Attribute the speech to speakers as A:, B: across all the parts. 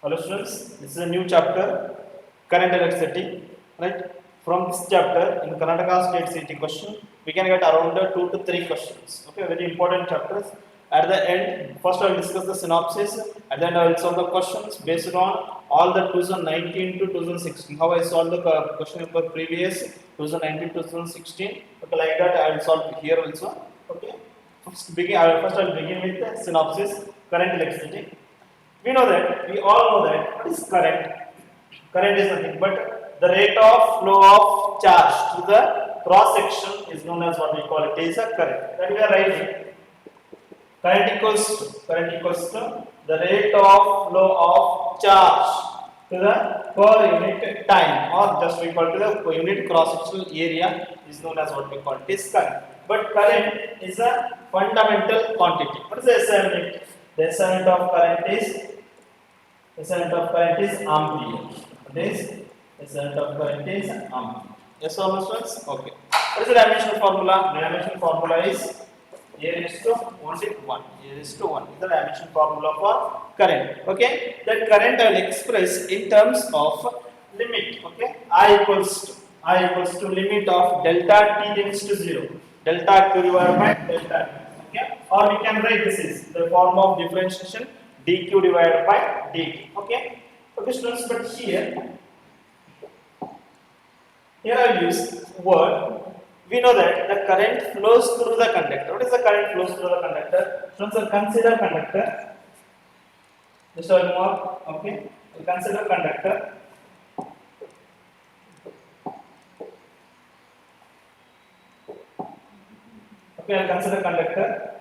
A: Hello students, this is a new chapter, current electricity, right? From this chapter in Karnataka State CT question, we can get around 2 to 3 questions. Okay, very important chapters. At the end, first I will discuss the synopsis. At the end, I will solve the questions based on all the 2019 to 2016. How I solved the question paper previous 2019 to 2016. Okay, like that I will solve here also. Okay, first I will begin with the synopsis, current electricity. We know that, we all know that, what is current? Current is nothing but the rate of flow of charge to the cross section is known as what we call it is a current. That we are writing. Current equals to the rate of flow of charge to the per unit time, or just we call it the per unit cross sectional area is known as what we call it is current. But current is a fundamental quantity. What is the SI unit? The SI unit of current is ampere. This SI unit of current is ampere. Yes or no, students? Okay. What is the dimensional formula? The dimensional formula is A raised to only 1. A raised to 1 is the dimensional formula for current. Okay. That current I will express in terms of limit. Okay. I equals to limit of delta t tends to 0. Delta q divided by delta t. Okay. Or we can write this is the form of differentiation dq divided by dt. Okay. Okay, students, but here I will use word. We know that the current flows through the conductor. What is the current flows through the conductor? Students, consider conductor. Just one more. Okay. Consider conductor. Okay, I'll consider conductor.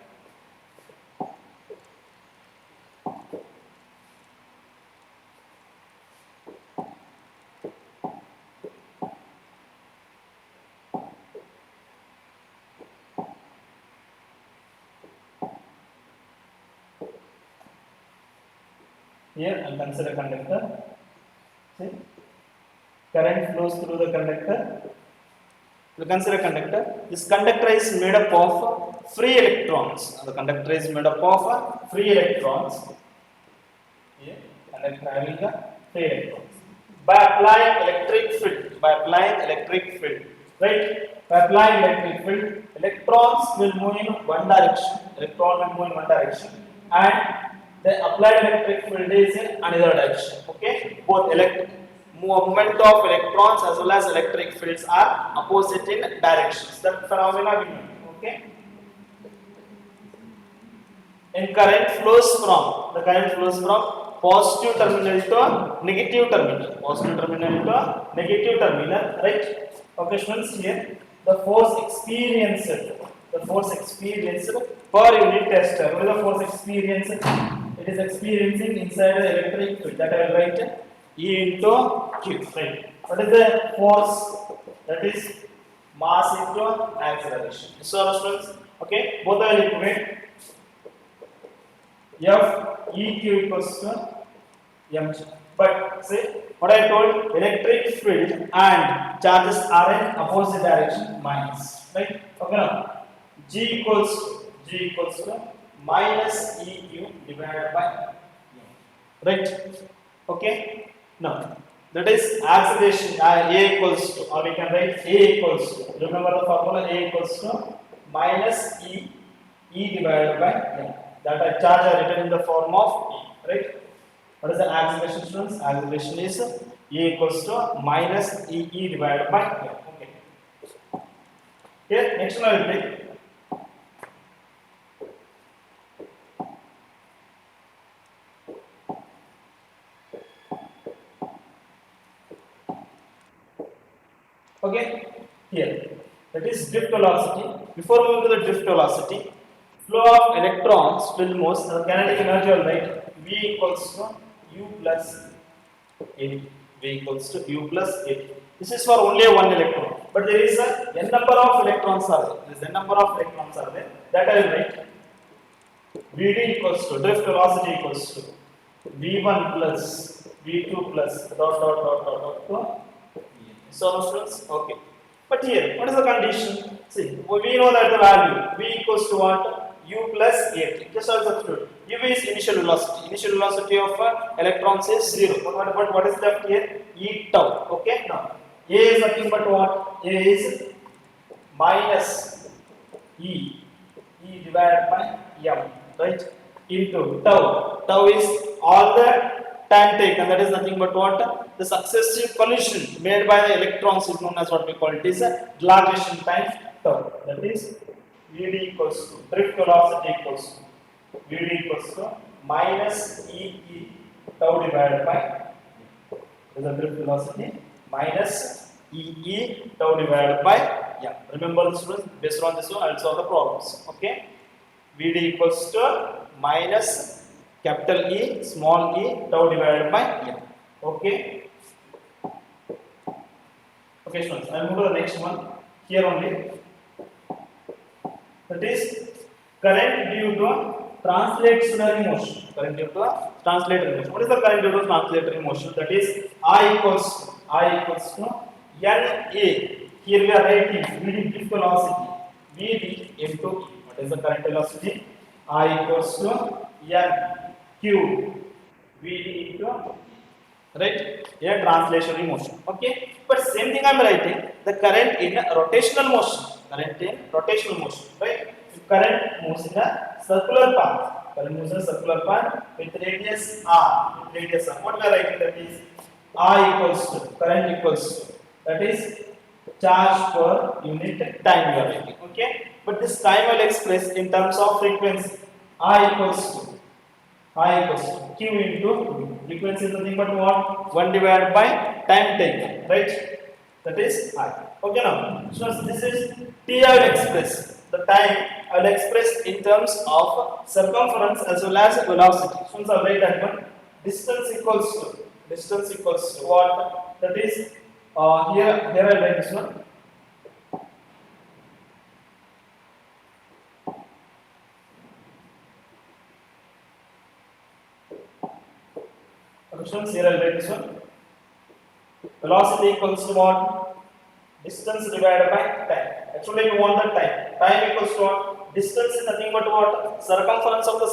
A: Here I'll consider conductor. See, current flows through the conductor. We'll consider conductor. This conductor is made up of free electrons. The conductor is made up of free electrons. Here, conductor having the free electrons. By applying electric field, right? By applying electric field, electrons will move in one direction. And the applied electric field is in another direction. Okay, both movement of electrons as well as electric fields are opposite in directions. That phenomena we know. Okay, and current flows from positive terminal to negative terminal, right? Okay, students, here the force experienced per unit tester. What is the force experienced? It is experiencing inside the electric field. That I will write E into Q. Right. What is the force? That is mass into acceleration. So, students, okay, both are equal. F E Q equals to m. But say what I told, electric field and charges are in opposite direction, minus. Right. Okay. Now G equals to minus EQ divided by m. Right. Okay. Now that is acceleration. A equals to, or we can write A equals to. Remember the formula, A equals to minus E divided by m. That a charge are written in the form of E. Right. What is the acceleration, students? Acceleration is A equals to minus E divided by m. Okay. Here next one I will take. Okay, here that is drift velocity. Before moving to the drift velocity, flow of electrons will move. The kinetic energy, all right. V equals to U plus A. This is for only one electron, but there is a n number of electrons are there. That I will write. Vd equals to drift velocity equals to V1 plus V2 plus dot. So, students, okay. But here, what is the condition? See, we know that the value V equals to what? U plus A. Just substitute. UV is initial velocity. Initial velocity of electrons is 0. But what is left here? E tau. Okay. Now A is nothing but what? A is minus E. E divided by M. Right? Into tau. Tau is all the time taken. That is nothing but what? The successive collision made by the electrons is known as what we call it is dilation time tau. That is Vd equals to drift velocity equals to Vd equals to minus E tau divided by the drift velocity minus E tau divided by Remember this one. Based on this one, I'll solve the problems. Okay. Vd equals to minus capital E small e tau divided by m. Okay. Okay, students. I'll move to the next one. Here only. That is current due to translatory motion. Current due to translatory motion. What is the current due to translatory motion? That is I equals to NA. Here we are writing Vd drift velocity. Vd into E. What is the current velocity? I equals to N Q Vd into right here translationary motion. Okay, but same thing I am writing the current in rotational motion. Current in rotational motion, right? If current moves in a circular path. Current moves in a circular path with radius r. What we are writing, that is I equals to current equals to, that is charge per unit time we are writing. Okay, but this time I will express in terms of frequency. I equals to Q into frequency is nothing but what? 1 divided by time taken, right? That is I. Okay, now so this is T I will express. The time I will express in terms of circumference as well as velocity. So I will write that one. Distance equals to what? That is here I will write this one. Here I will write this one. Velocity equals to what? Distance divided by time. Actually, you want the time. Time equals to what? Distance is nothing but what? Circumference of the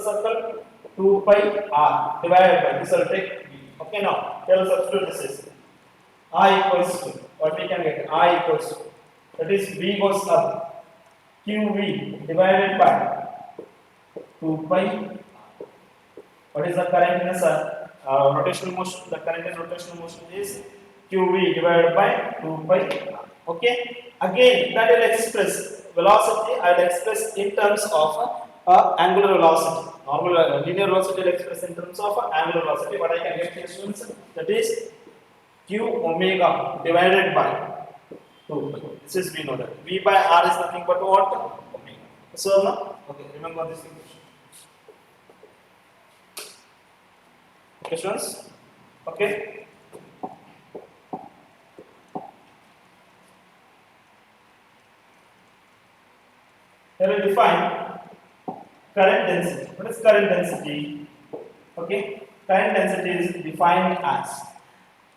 A: circle. 2 pi r divided by this. I will take b. Okay, now here will substitute this is I equals to what we can get. I equals to, that is b goes up. QV divided by 2 pi. What is the current in a rotational motion? The current in rotational motion is QV divided by 2 pi. Okay. Again, that will express velocity. I will express in terms of angular velocity. Normal linear velocity will express in terms of angular velocity. What I can get here, students, that is Q omega divided by 2 pi. This is we know that V by R is nothing but what? Omega. So no? Okay. Remember this equation. Questions? Okay. Here we define current density. What is current density? Okay. Current density is defined as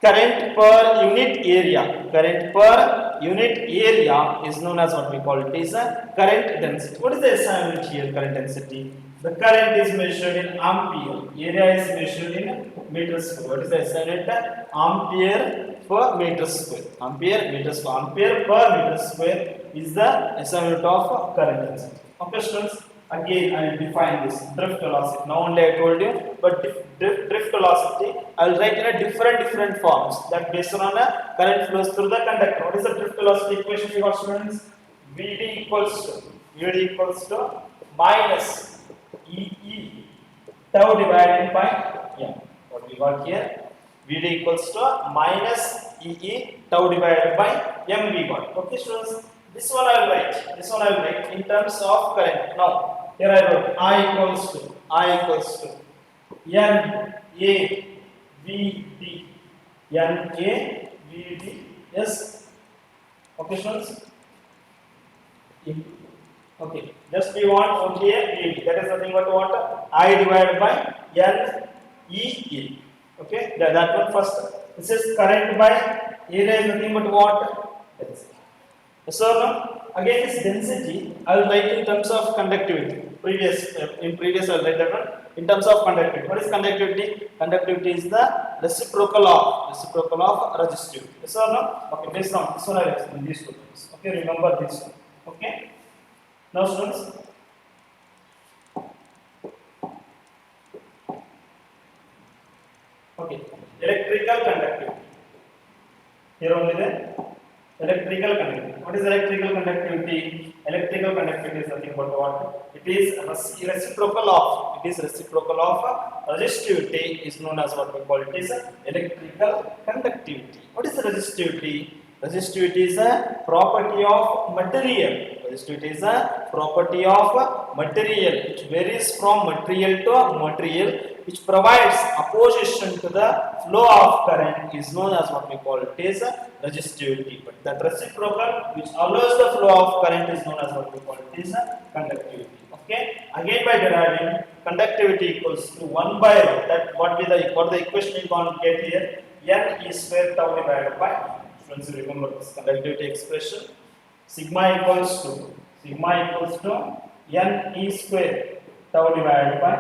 A: current per unit area. Current per unit area is known as what we call it is a current density. What is the SI unit here? Current density. The current is measured in ampere. Area is measured in meter square. What is the SI unit? Ampere per meter square. Ampere per meter square is the SI unit of current density. Okay, students. Again, I will define this drift velocity. Now only I told you, but drift velocity I will write in a different forms that based on a current flows through the conductor. What is the drift velocity equation we got, students? Vd equals to minus E tau divided by m. What we got here? Vd equals to minus E tau divided by m we got. Okay, students. This one I will write in terms of current. Now here I wrote I equals to N A V D yes. Okay, students. Okay, just we want only a VD. That is nothing but what? I divided by N E A. Okay, that one first. This is current by area is nothing but what? Density. So now again this density I will write in terms of conductivity. previous I'll write that one. In terms of conductivity, what is conductivity? Conductivity is the reciprocal of resistivity. Yes or no? Okay, based on this one I will explain these two things. Okay, remember this one. Okay. Now students, okay, electrical conductivity. Here only then electrical conductivity. What is electrical conductivity? Electrical conductivity is nothing but what? It is reciprocal of. It is reciprocal of resistivity is known as what we call it is electrical conductivity. What is resistivity? Resistivity is a property of material. Resistivity is a property of material which varies from material to material, which provides opposition to the flow of current is known as what we call it is resistivity. But that reciprocal which allows the flow of current is known as what we call it is conductivity. Okay. Again by deriving conductivity equals to 1 by rho. That what the equation you can get here, n is square tau divided by. Students remember this conductivity expression. Sigma equals to n e square tau divided by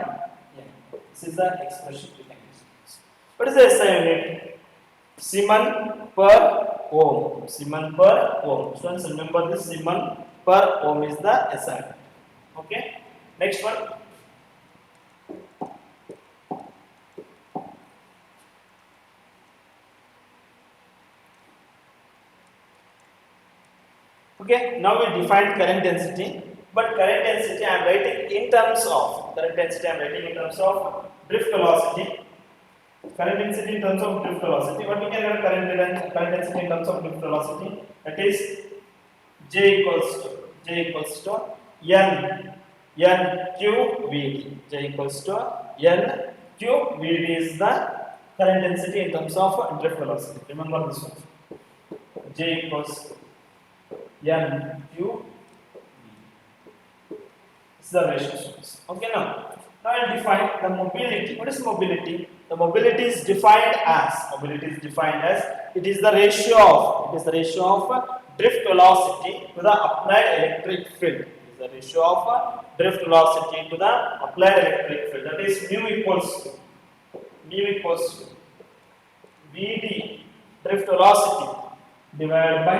A: n. This is the expression we can use. What is the SI unit? Siemens per ohm. Siemens per ohm. Students remember this, Siemens per ohm is the SI unit. Okay. Next one. Okay, now we defined current density, but current density I am writing in terms of drift velocity. Current density in terms of drift velocity. What we can write current density in terms of drift velocity? That is J equals to n qvd. J equals to n qvd is the current density in terms of drift velocity. Remember this one. J equals n q. This is the ratio. Okay, now I will define the mobility. What is mobility? The mobility is defined as it is the ratio of drift velocity to the applied electric field. It is the ratio of drift velocity to the applied electric field. That is mu equals to Vd drift velocity divided by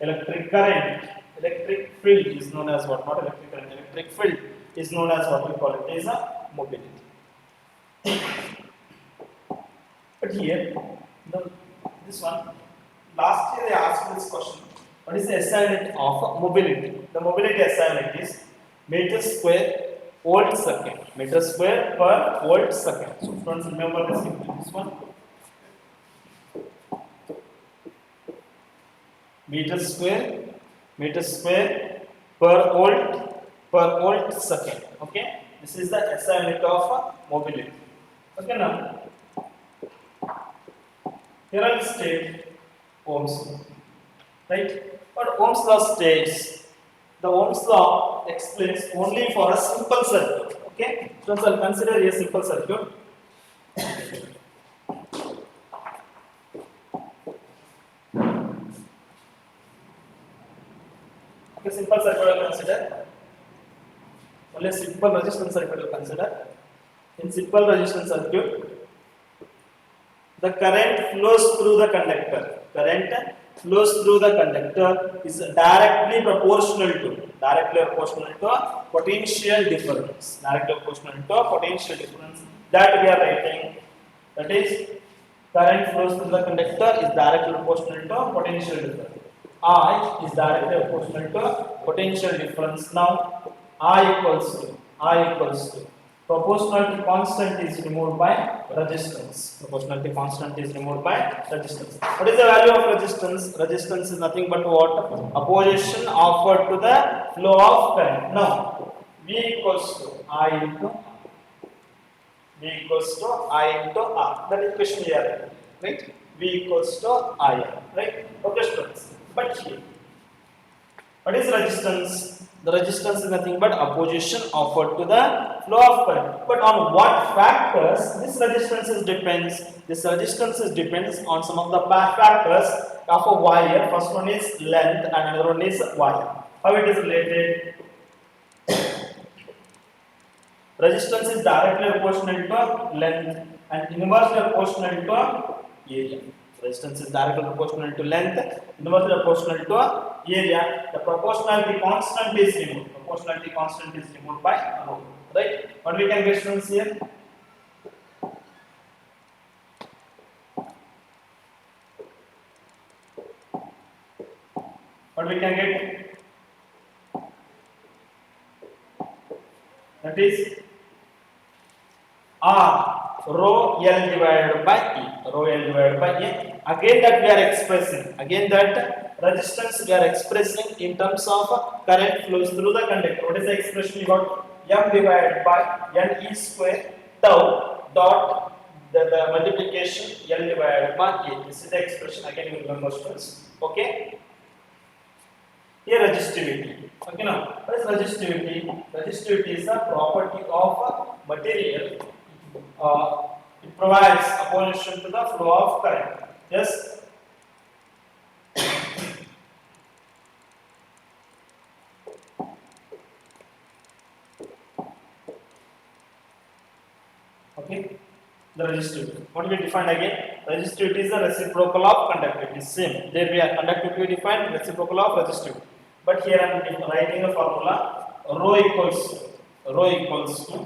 A: electric current. Electric field is known as what? Not electric current. Electric field is known as what we call it is a mobility. But here, this one, last year they asked this question. What is the SI unit of mobility? The mobility SI unit is meter square volt second. Meter square per volt second. So friends, remember this one. Meter square per volt second. Okay, this is the SI unit of mobility. Okay, now here I will state Ohm's law, right? But Ohm's law states, the Ohm's law explains only for a simple circuit. Okay, so I'll consider a simple circuit. Okay, simple circuit I will consider. Only simple resistance circuit I will consider. In simple resistance circuit, the current flows through the conductor. Is directly proportional to potential difference. That we are writing. That is, current flows through the conductor is directly proportional to potential difference. I is directly proportional to potential difference. Now, I equals to proportionality constant is removed by resistance. Proportionality constant is removed by resistance. What is the value of resistance? Resistance is nothing but what? Opposition offered to the flow of current. Now, V equals to I into R. That equation here, right? V equals to I R, right? Okay, students. But here, what is resistance? The resistance is nothing but opposition offered to the flow of current. But on what factors this resistance depends? This resistance depends on some of the factors of a wire. First one is length and another one is wire. How it is related? resistance is directly proportional to length and inversely proportional to area. Resistance is directly proportional to length, inversely proportional to area. The proportionality constant is removed. Proportionality constant is removed by rho. Right? What we can get students here? What we can get? That is R rho L divided by E. Rho L divided by E. Again that we are expressing. Again that resistance we are expressing in terms of current flows through the conductor. What is the expression we got? M divided by N E square tau dot the multiplication L divided by E. This is the expression. Again you remember students. Okay. Here resistivity. Okay now. What is resistivity? Resistivity is a property of material. It provides opposition to the flow of current. Yes. Okay. The resistivity. What we define again? Resistivity is the reciprocal of conductivity. Same. There we are conductivity defined, reciprocal of resistivity. But here I am writing a formula. Rho equals to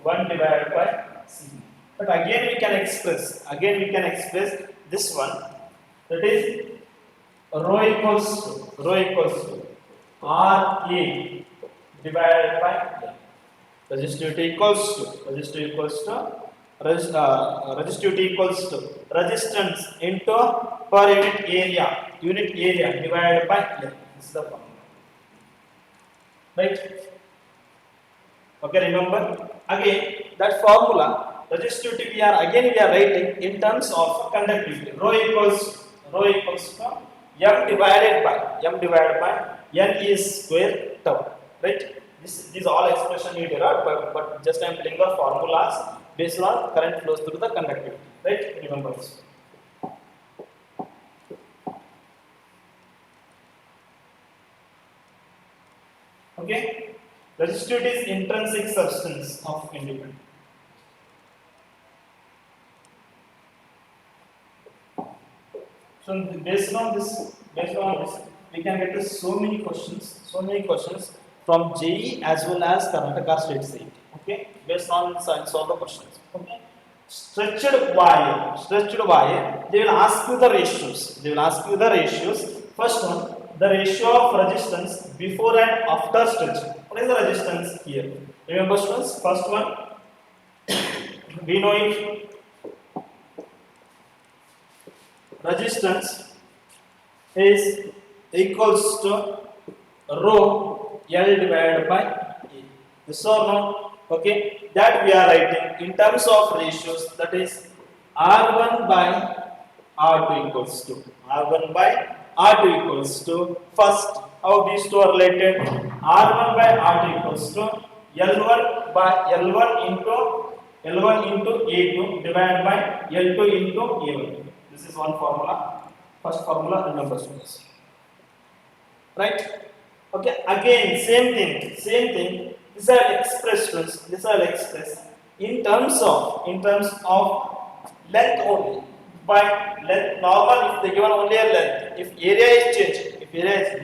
A: 1 divided by C. But again we can express this one, that is rho equals to RA divided by L. Resistivity equals to resistance into per unit area divided by L. This is the formula. Right? Okay, remember again that formula. Resistivity we are writing in terms of conductivity. Rho equals to m divided by n is square tau. Right? These all expression you derive, but just I am telling the formulas based on current flows through the conductivity. Right? Remember this. Okay. Resistivity is intrinsic substance of independent. So based on this, we can get so many questions from JEE as well as Karnataka State CET. Okay, based on science of the questions. Okay, stretched wire. They will ask you the ratios. First one, the ratio of resistance before and after stretching. What is the resistance here? Remember, students. First one, we know it. Resistance is equals to rho L divided by E. Yes or no? Okay, that we are writing in terms of ratios, that is R1 by R2 equals to first, how these two are related? R1 by R2 equals to L1 by L1 into A2 divided by L2 into A1. This is one formula. First formula, remember students. Right? Okay. Again, same thing. These are expressed in terms of length only. By length, normal if they given only a length. If area is changed,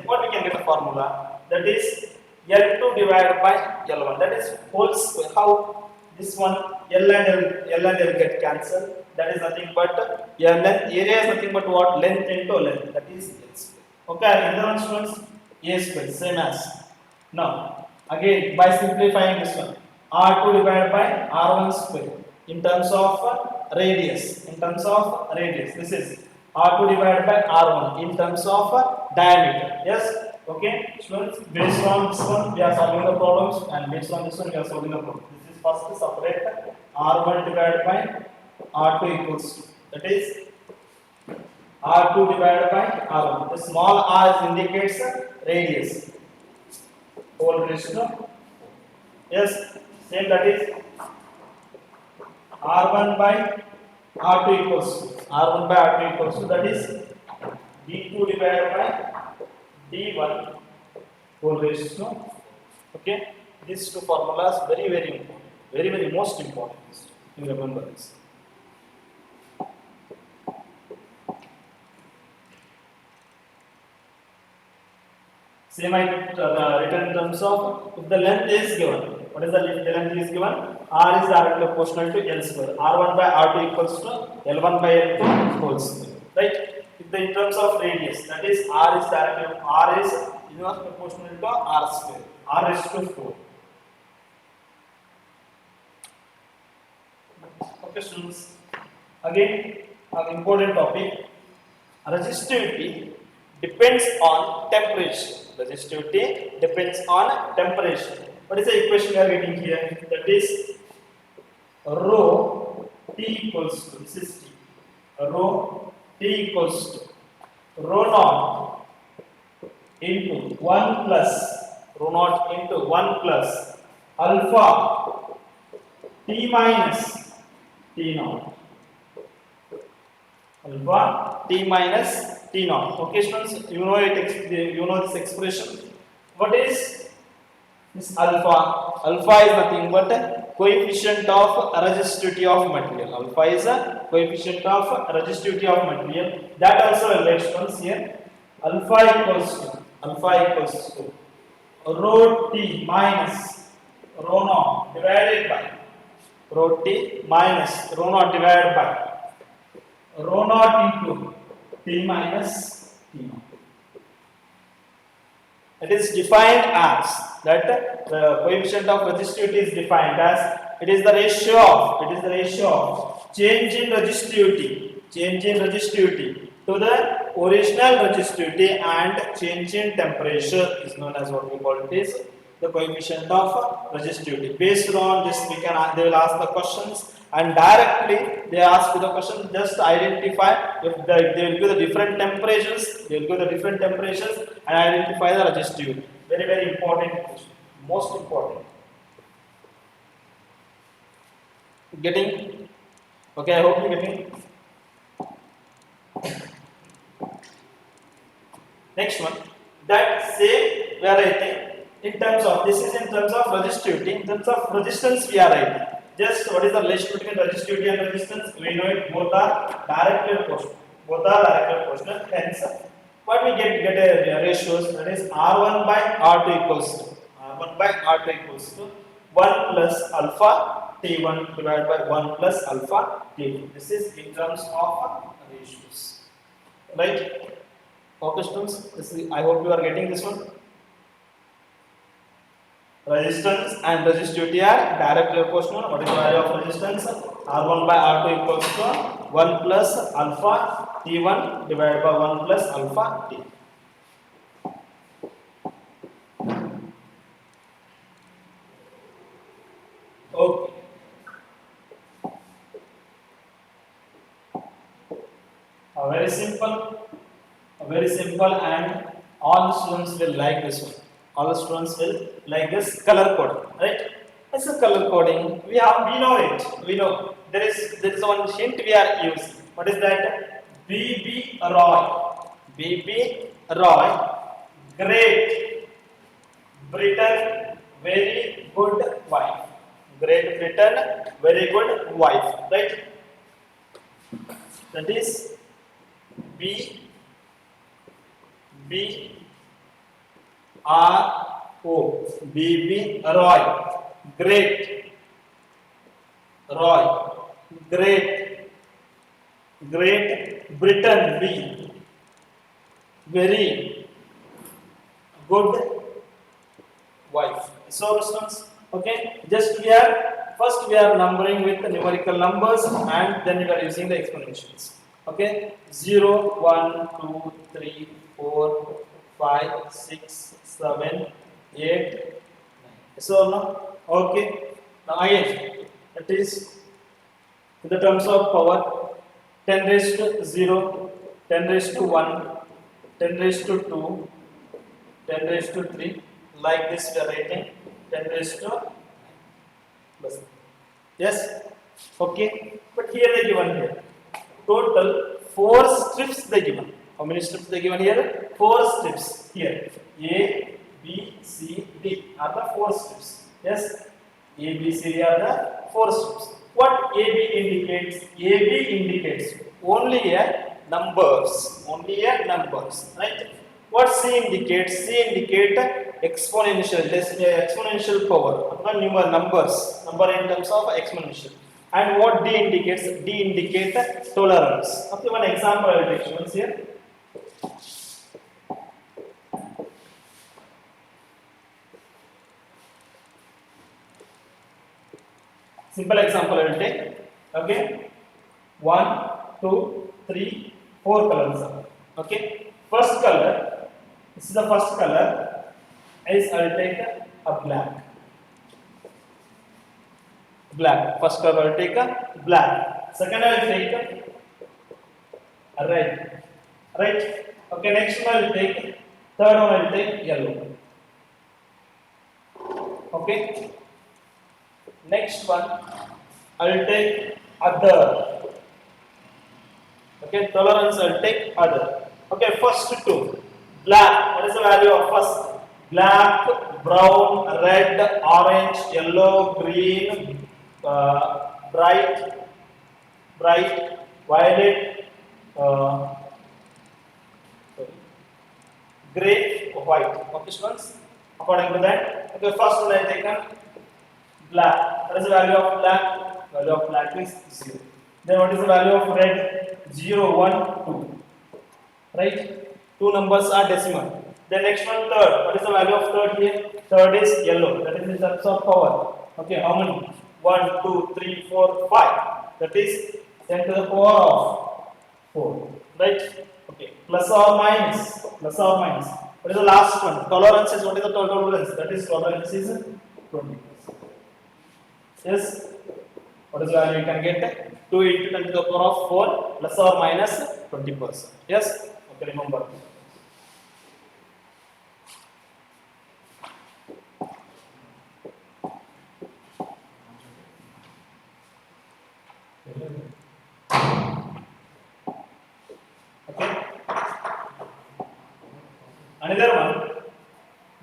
A: what we can get a formula? That is L2 divided by L1. That is whole square. How? This one L and L get cancelled. That is nothing but area is nothing but what? Length into length. That is L square. Okay, another one students, A square, same as. Now, again by simplifying this one, R2 divided by R1 square in terms of radius. This is R2 divided by R1 in terms of diameter. Yes. Okay, students. Based on this one, we are solving the problems, and based on this one, we are solving the problem. This is first separate R1 divided by R2 equals to, that is R2 divided by R1. The small r indicates radius. Whole ratio. Yes, same, that is R1 by R2 equals to, that is D2 divided by D1 whole ratio. Okay, these two formulas very important. Very, very most important. You remember this. Same I written in terms of if the length is given. What is the length is given? R is directly proportional to L square. R1 by R2 equals to L1 by L2 whole square. Right? If the in terms of radius, that is R is inverse proportional to R square. R is to 4. Okay, students. Again, an important topic. Resistivity depends on temperature. Resistivity depends on temperature. What is the equation we are getting here? That is rho T equals to, this is T. Rho T equals to rho naught into 1 plus rho naught into 1 plus alpha T minus T naught. Alpha T minus T naught. Okay, students, you know it. You know this expression. What is this alpha? Alpha is nothing but a coefficient of resistivity of material. Alpha is a coefficient of resistivity of material. That also relates to here. Alpha equals to rho T minus rho naught divided by rho T minus rho naught divided by rho naught into T minus T naught. It is defined as that the coefficient of resistivity is defined as it is the ratio of change in resistivity to the original resistivity and change in temperature is known as what we call it is the coefficient of resistivity. Based on this, they will ask the questions. And directly they ask you the question, just identify if they will give the different temperatures, and identify the resistivity. Very, very important question. Most important. Getting? Okay, I hope you're getting. Next one. That same we are writing in terms of, this is in terms of resistivity, in terms of resistance we are writing. Just what is the relation between resistivity and resistance? We know it, both are directly proportional. Hence, what we get a ratios, that is R1 by R2 equals to 1 plus alpha T1 divided by 1 plus alpha T2. This is in terms of ratios. Right? Okay, students, I hope you are getting this one. Resistance and resistivity are directly proportional. What is the value of resistance? R1 by R2 equals to 1 plus alpha T1 divided by 1 plus alpha T. Okay. Very simple, and all students will like this one. All the students will like this color code, right? It's a color coding. We know it. We know there is one hint we are using. What is that? BB Roy, Great Britain, very good wife. Great Britain, very good wife, right? That is B R O, BB Roy, Great Britain, B, very good wife. So students, okay, just first we are numbering with the numerical numbers, and then we are using the exponentials. Okay, 0, 1, 2, 3, 4, 5, 6, 7, 8, 9. So now, okay, now again, it is in the terms of power, 10 raised to 0, 10 raised to 1, 10 raised to 2, 10 raised to 3, like this we are writing, 10 raised to 9. Yes, okay, but here they given here. Total 4 strips they given. How many strips they given here? 4 strips here. A, B, C, D are the 4 strips. Yes. A, B, C, D are the four steps. What AB indicates? AB indicates only a numbers, right? What C indicates? C indicate exponential, exponential power, number in terms of exponential. And what D indicates? D indicates tolerance. Okay, one example I will take once here. Simple example I will take. Okay, 1, 2, 3, 4 colors. Okay, first color. This is the first color. Is I will take a black. Black. First color I will take a black. Second I will take a red. Right. Okay. Next one I will take. Third one I will take yellow. Okay. Next one, I will take other. Okay, tolerance I will take other. Okay, first two. Black. What is the value of first? Black, brown, red, orange, yellow, green, bright, violet, gray, white. Okay, students. According to that. Okay, first one I take black. What is the value of black? Value of black is 0. Then what is the value of red? 0, 1, 2. Right? Two numbers are decimal. Then next one, third. What is the value of third here? Third is yellow. That is in terms of power. Okay, how many? 1, 2, 3, 4, 5. That is 10 to the power of 4. Right? Okay. Plus or minus. Plus or minus. What is the last one? Tolerance is, what is the tolerance? That is tolerance is 20. Yes. What is the value you can get? 2 into 10 to the power of 4 plus or minus 20%. Yes. Okay, remember. Okay. Another one.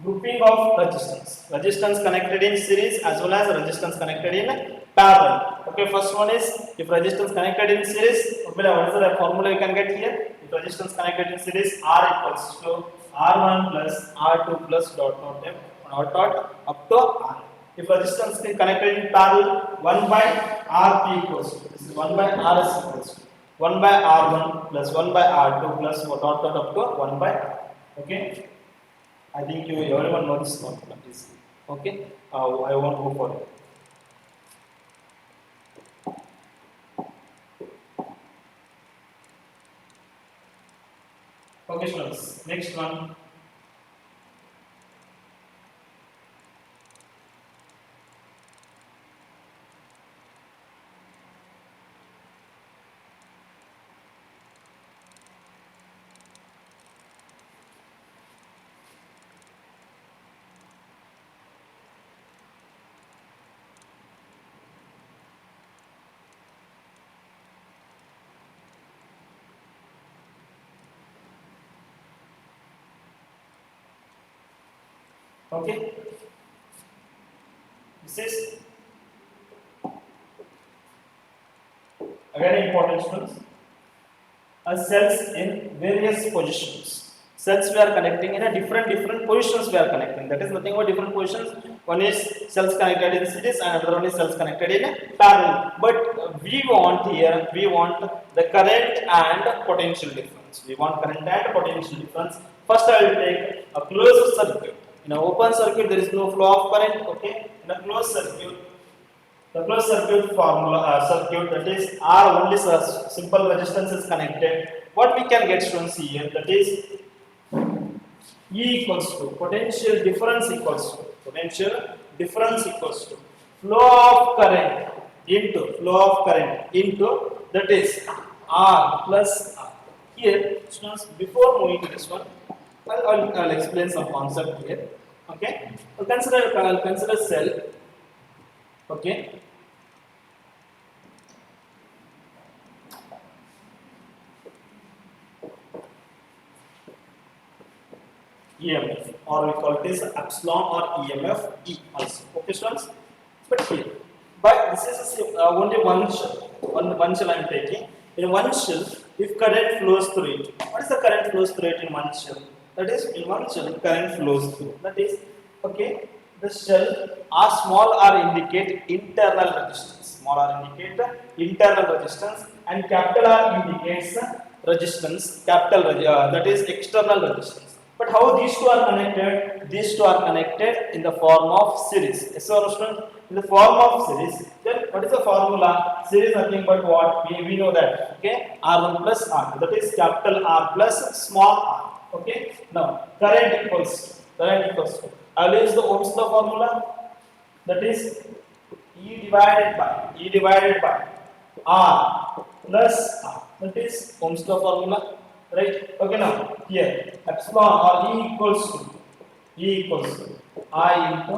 A: Grouping of resistance. Resistance connected in series as well as resistance connected in parallel. Okay, first one is if resistance connected in series, what is the formula you can get here? If resistance connected in series, R equals to R1 plus R2 plus dot up to R. If resistance is connected in parallel, 1 by Rp equals to, this is 1 by Rs equals to 1 by R1 plus 1 by R2 plus dot up to 1 by R. Okay. I think you everyone knows this formula. Okay, I won't go for it. Okay, students. Next one. Okay, this is again important, students. Cells in various positions. Cells we are connecting in a different positions we are connecting. That is nothing but different positions. One is cells connected in series and another one is cells connected in parallel. But we want here, we want the current and potential difference. We want current and potential difference. First I will take a closed circuit. In an open circuit there is no flow of current. Okay. In a closed circuit, the closed circuit formula circuit, that is R only simple resistance is connected. What we can get, students, here, that is E equals to potential difference equals to flow of current into that is R plus R. Here, students, before moving to this one, I'll explain some concept here. Okay, I'll consider cell. Okay. EMF, or we call it as epsilon or EMF E also. Okay, students. But here, but this is only one shell. One shell I am taking. In one shell, if current flows through it, what is the current flows through it in one shell? That is, in one shell, current flows through. That is, okay. The shell R small r indicate internal resistance. Small r indicate internal resistance, and capital R indicates resistance. That is external resistance. But how these two are connected? These two are connected in the form of series. Yes or no, students? In the form of series. Then what is the formula? Series nothing but what? We know that. Okay, R1 plus R2. That is capital R plus small r. Okay. Now current equals to. I will use the Ohm's law formula. That is E divided by R plus R. That is Ohm's law formula. Right? Okay, now here epsilon or E equals to I into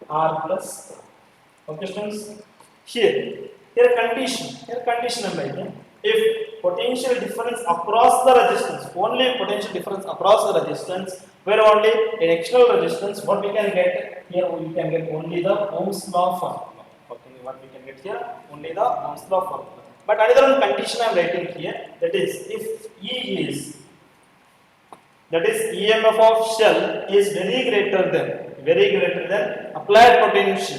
A: R plus R. Okay, students. Here condition I'm writing. If potential difference across the resistance, only potential difference across the resistance, where only in external resistance, what we can get here, we can get only the Ohm's law formula. Okay, what we can get here, only the Ohm's law formula. But another one condition I am writing here, that is, if E is, that is EMF of shell is very greater than applied potential.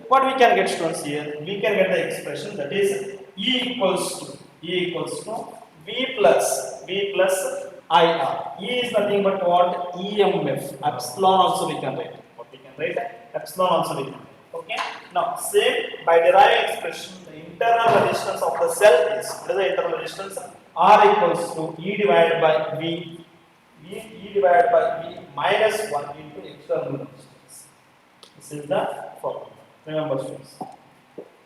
A: What we can get, students, here? We can get the expression, that is E equals to V plus IR. E is nothing but what? EMF. Epsilon also we can write. What we can write? Epsilon also we can write. Okay. Now, same by deriving expression, the internal resistance of the cell is, what is the internal resistance? R equals to E divided by V. E divided by V minus 1 into external resistance. This is the formula. Remember, students.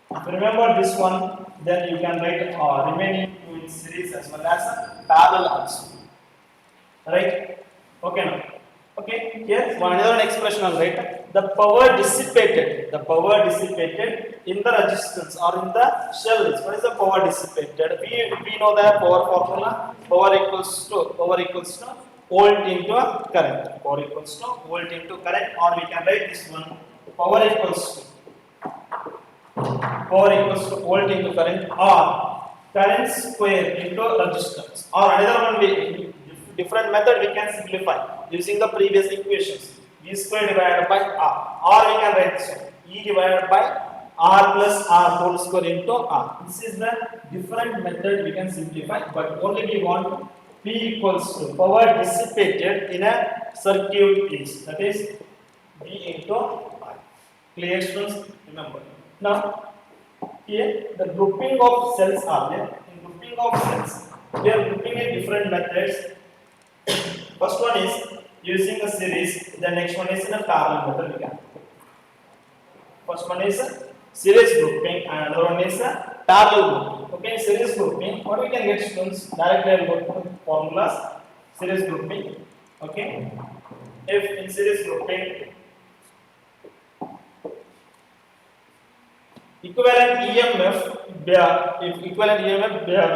A: If you remember this one, then you can write remaining two in series as well as parallel also. Right? Okay, now. Okay, here another expression I'll write. The power dissipated in the resistance or in the shell. What is the power dissipated? We know the power formula. Power equals to volt into current. Power equals to volt into current, or we can write this one. Power equals to volt into current, or current square into resistance. Or another one way, different method we can simplify using the previous equations. V square divided by R. Or we can write this one. E divided by R plus R whole square into R. This is the different method we can simplify, but only we want P equals to power dissipated in a circuit is, that is V into I. Clear, students? Remember. Now, here the grouping of cells are there. In grouping of cells, we are grouping in different methods. First one is using a series, the next one is in a parallel method. First one is series grouping, and another one is a parallel grouping. Okay, series grouping, what we can get, students? Directly I will go to formulas. Series grouping. Okay, if in series grouping equivalent EMF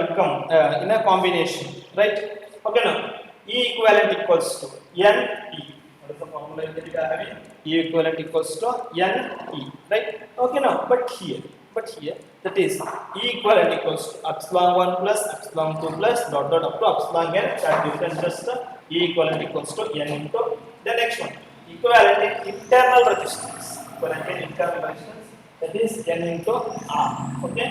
A: become in a combination, right? Okay, now E equivalent equals to NE. What is the formula that we are having? E equivalent equals to NE, right? Okay, now, but here, that is E equivalent equals to epsilon 1 plus epsilon 2 plus dot up to epsilon n. That you can just E equivalent equals to N into the next one. Equivalent in internal resistance. That is N into R. Okay.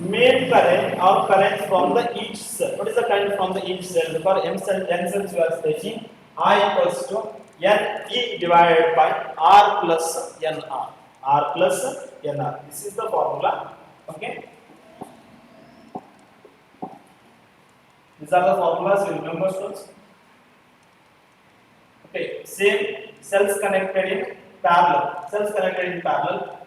A: Main current or current from the each cell. What is the current from the each cell? Because N cells you are taking, I equals to Ne divided by R plus Nr. R plus Nr. This is the formula. Okay. These are the formulas. You remember, students? Okay. Same cells connected in parallel.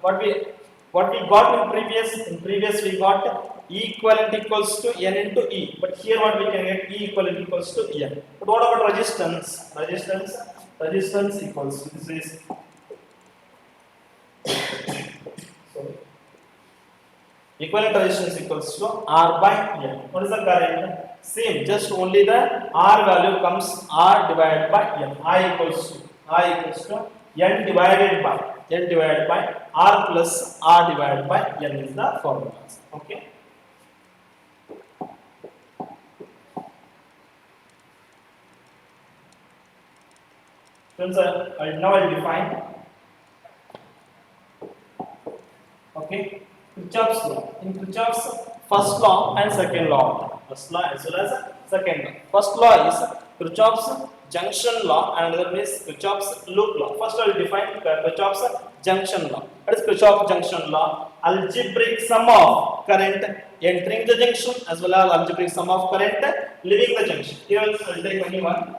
A: What we got in previous we got E equivalent equals to N into E, but here what we can get E equivalent equals to N. But what about resistance? Resistance equals to, this is equivalent resistance equals to R by N. What is the current? Same, just only the R value comes R divided by N. I equals to N divided by N divided by R plus R divided by N is the formula. Okay. Now I'll define. Okay. Kirchhoff's law. In Kirchhoff's first law and second law. First law as well as second law. First law is Kirchhoff's junction law and another is Kirchhoff's loop law. First I will define Kirchhoff's junction law. What is Kirchhoff's junction law? Algebraic sum of current entering the junction as well as algebraic sum of current leaving the junction. Here I will take only one.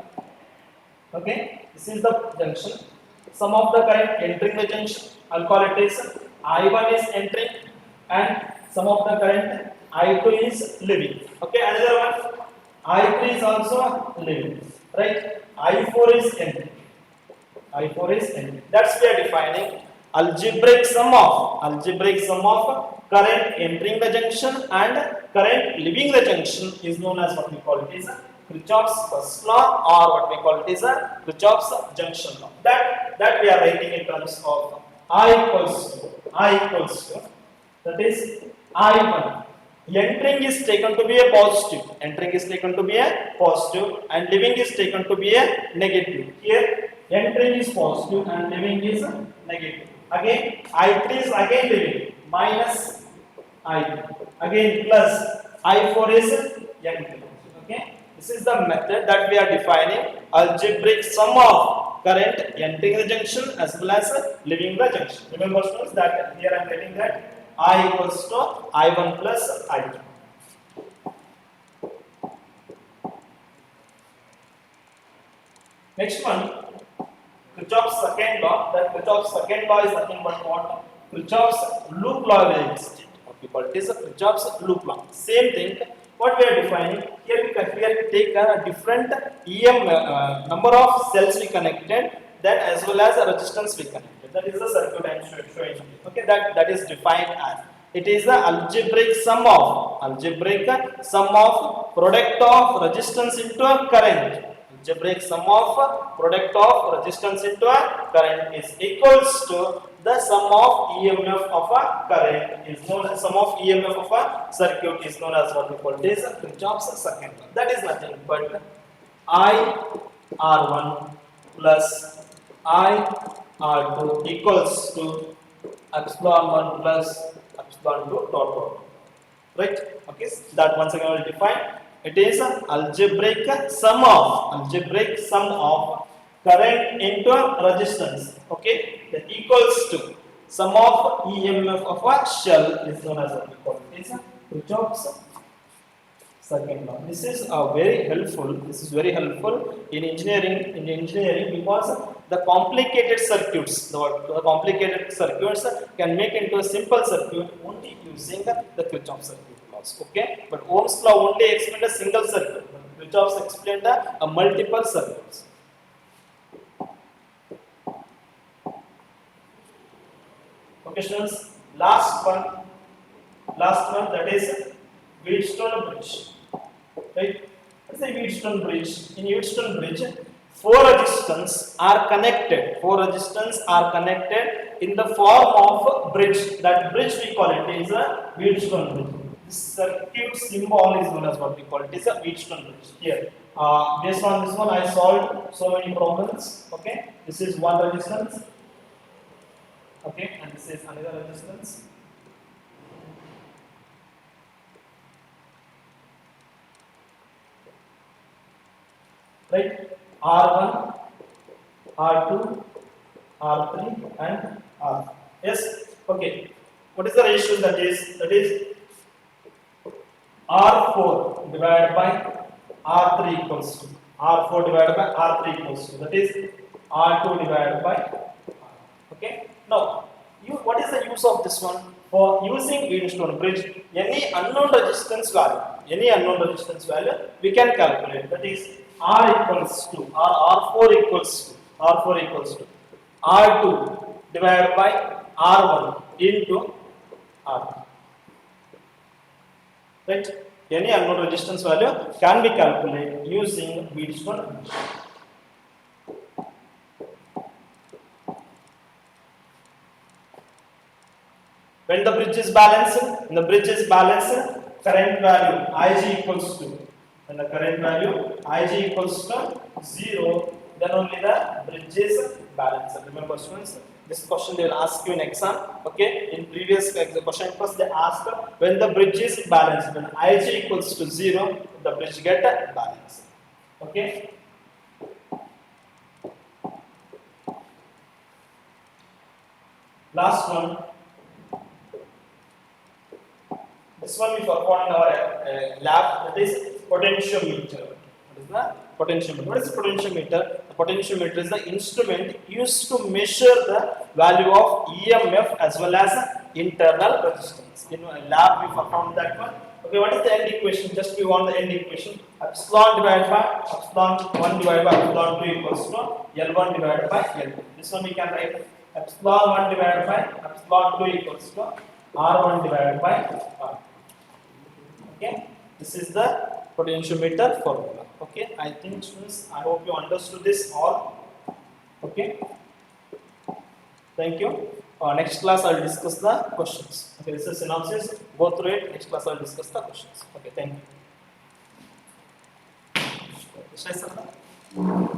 A: Okay, this is the junction. Sum of the current entering the junction, I'll call it is I1 is entering and sum of the current I2 is leaving. Okay, another one I3 is also leaving. Right, I4 is entering. I4 is entering. That's we are defining algebraic sum of current entering the junction and current leaving the junction is known as what we call it is Kirchhoff's first law, or what we call it is Kirchhoff's junction law. That we are writing in terms of I equals to that is I1. Entering is taken to be a positive. Entering is taken to be a positive and leaving is taken to be a negative. Here entering is positive and leaving is negative. Again I3 is again leaving minus I2. Again plus I4 is entering. Okay. This is the method that we are defining algebraic sum of current entering the junction as well as leaving the junction. Remember students that here I am writing that I equals to I1 plus I2. Next one, Kirchhoff's second law. That Kirchhoff's second law is nothing but what? Kirchhoff's loop law will exist. What we call it is Kirchhoff's loop law. Same thing. What we are defining here, we take a different number of cells we connected, then as well as a resistance we connected. That is the circuit I am showing. Okay, that is defined as it is the algebraic sum of product of resistance into a current. Algebraic sum of product of resistance into a current is equals to the sum of EMF of a current is known as sum of EMF of a circuit is known as what we call it is Kirchhoff's second law. That is nothing but I R1 plus I R2 equals to epsilon 1 plus epsilon 2 dot. Right? Okay, that once again I will define. It is an algebraic sum of current into a resistance. Okay, that equals to sum of EMF of a shell is known as what we call it is Kirchhoff's second law. This is very helpful. This is very helpful in engineering. Because the complicated circuits can make into a simple circuit only using the Kirchhoff circuit laws. Okay, but Ohm's law only explained a single circuit. But Kirchhoff's explained a multiple circuits. Okay, students. Last one that is Wheatstone bridge. Right? Let's say Wheatstone bridge. In Wheatstone bridge, four resistors are connected in the form of a bridge. That bridge we call it is a Wheatstone bridge. This circuit symbol is known as what we call it is a Wheatstone bridge. Here, based on this one, I solved so many problems. Okay, this is one resistance. Okay, and this is another resistance. Right, R1, R2, R3 and R. Yes, okay. What is the ratio that is? That is R4 divided by R3 equals to R4 divided by R3 equals to that is R2 divided by R. Okay. Now, what is the use of this one? For using Wheatstone bridge, any unknown resistance value we can calculate. That is R equals to R4 equals to R2 divided by R1 into R. Right? Any unknown resistance value can be calculated using Wheatstone bridge. bridge is balanced, when the bridge is balanced, current value Ig equals to, when the current value Ig equals to 0, then only the bridge is balanced. Remember students, this question they will ask you in exam. Okay, in previous question papers they asked when the bridge is balanced, when Ig equals to 0, the bridge get balanced. Okay. Last one. This one we perform in our lab, that is potentiometer. What is the potentiometer? What is potentiometer? The potentiometer is the instrument used to measure the value of EMF as well as internal resistance. In a lab we perform that one. Okay, what is the end equation? Just we want the end equation. Epsilon divided by epsilon 1 divided by epsilon 2 equals to L1 divided by L2. This one we can write epsilon 1 divided by epsilon 2 equals to R1 divided by R2. Okay, this is the potentiometer formula. Okay, I think students, I hope you understood this all. Okay, thank you. Next class I will discuss the questions. Okay, this is synopsis. Go through it. Next class I will discuss the questions. Okay, thank you.